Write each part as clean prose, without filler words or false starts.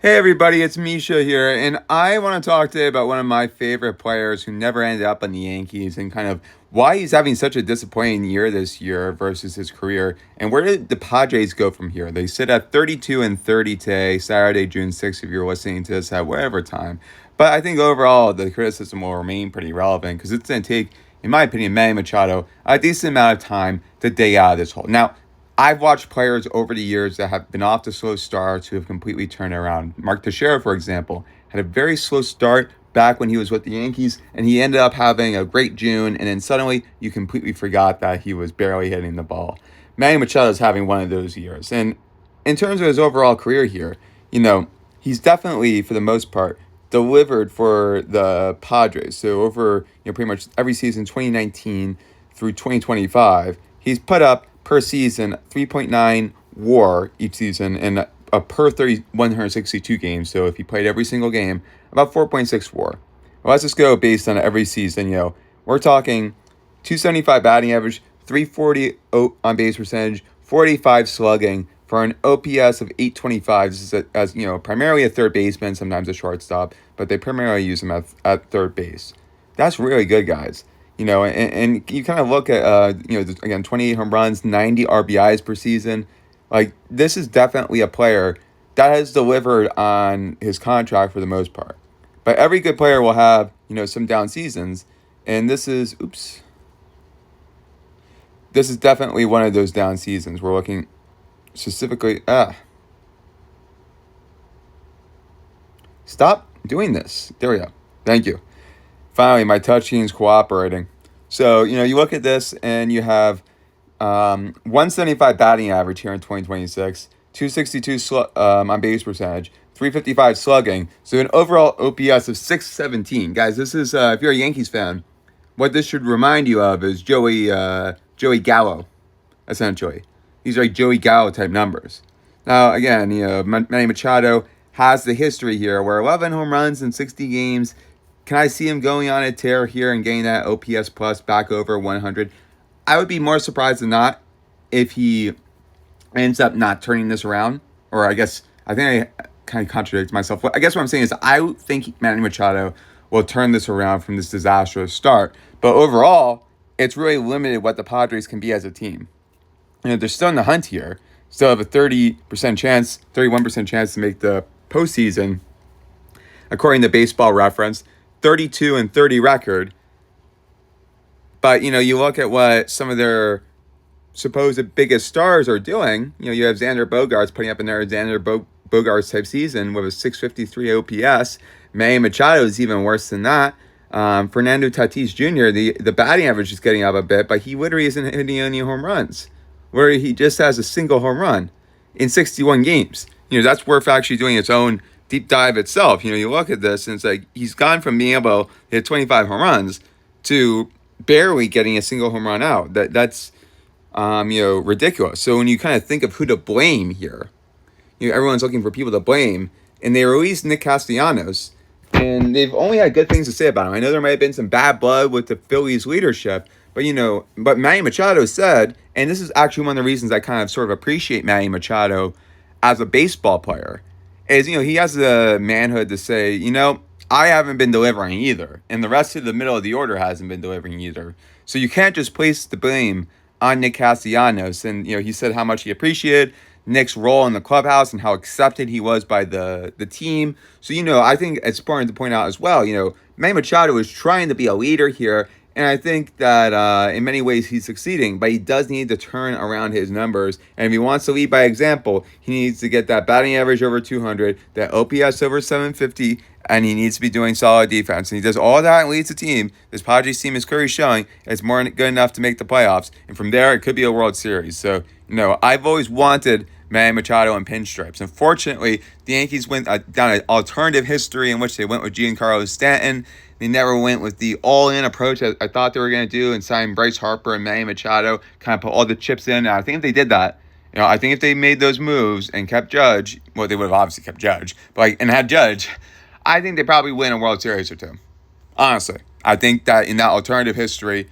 Hey everybody, it's Misha here, and I want to talk today about one of my favorite players who never ended up on the Yankees and kind of why he's having such a disappointing year this year versus his career. And where did the Padres go from here? They sit at 32 and 30 today, Saturday, June 6th, if you're listening to this at whatever time. But I think overall, the criticism will remain pretty relevant because it's going to take, in my opinion, Manny Machado a decent amount of time to dig out of this hole. Now, I've watched players over the years that have been off to slow starts who have completely turned around. Mark Teixeira, for example, had a very slow start back when he was with the Yankees, and he ended up having a great June, and then suddenly you completely forgot that he was barely hitting the ball. Manny Machado is having one of those years. And in terms of his overall career here, he's definitely, for the most part, delivered for the Padres. So over pretty much every season, 2019 through 2025, he's put up per season 3.9 WAR each season and a per 162 games. So if he played every single game, about 4.6 WAR. Well, let's just go based on every season. We're talking 275 batting average, 340 on base percentage, 45 slugging for an OPS of 825. This is as primarily a third baseman, sometimes a shortstop, but they primarily use him at third base. That's really good, guys. And you kind of look at, again, 28 home runs, 90 RBIs per season. Like, this is definitely a player that has delivered on his contract for the most part. But every good player will have, some down seasons. And this is definitely one of those down seasons. We're looking specifically, stop doing this. There we go. Thank you. Finally, my touch screen is cooperating. So, you look at this and you have 175 batting average here in 2026, 262 on base percentage, 355 slugging. So an overall OPS of 617. Guys, this is, if you're a Yankees fan, what this should remind you of is Joey Gallo, essentially. These are like Joey Gallo type numbers. Now, again, Manny Machado has the history here where 11 home runs in 60 games. Can I see him going on a tear here and getting that OPS plus back over 100? I would be more surprised than not if he ends up not turning this around. Or I think I kind of contradict myself. I guess what I'm saying is I think Manny Machado will turn this around from this disastrous start. But overall, it's really limited what the Padres can be as a team. They're still in the hunt here. Still have a 30% chance, 31% chance to make the postseason, according to Baseball Reference. 32 and 30 record. But, you look at what some of their supposed biggest stars are doing. You have Xander Bogaerts putting up another Xander Bogaerts type season with a 653 OPS. Manny Machado is even worse than that. Fernando Tatis Jr., the batting average is getting up a bit, but he literally isn't hitting any home runs. Where he just has a single home run in 61 games. That's worth actually doing its own deep dive itself. You look at this and it's like he's gone from being able to hit 25 home runs to barely getting a single home run out. That's ridiculous. So when you kind of think of who to blame here, everyone's looking for people to blame, and they released Nick Castellanos, and they've only had good things to say about him. I know there might have been some bad blood with the Phillies leadership, but Manny Machado said, and this is actually one of the reasons I kind of sort of appreciate Manny Machado as a baseball player, is, he has the manhood to say, I haven't been delivering either. And the rest of the middle of the order hasn't been delivering either. So you can't just place the blame on Nick Castellanos. And, he said how much he appreciated Nick's role in the clubhouse and how accepted he was by the team. So, I think it's important to point out as well, Manny Machado is trying to be a leader here. And I think that in many ways he's succeeding, but he does need to turn around his numbers. And if he wants to lead by example, he needs to get that batting average over 200, that OPS over 750, and he needs to be doing solid defense. And he does all that and leads the team. This Padres team is clearly showing it's more good enough to make the playoffs. And from there, it could be a World Series. So, I've always wanted Manny Machado in pinstripes. Unfortunately, the Yankees went down an alternative history in which they went with Giancarlo Stanton. They never went with the all-in approach I thought they were going to do and sign Bryce Harper and Manny Machado, kind of put all the chips in. And I think if they did that, I think if they made those moves and kept Judge, well, they would have obviously kept Judge, but and had Judge, I think they probably win a World Series or two. Honestly, I think that in that alternative history,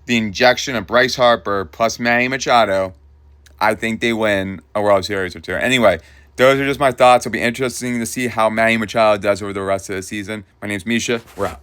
the injection of Bryce Harper plus Manny Machado, I think they win a World Series or two. Anyway, those are just my thoughts. It'll be interesting to see how Manny Machado does over the rest of the season. My name's Misha. We're out.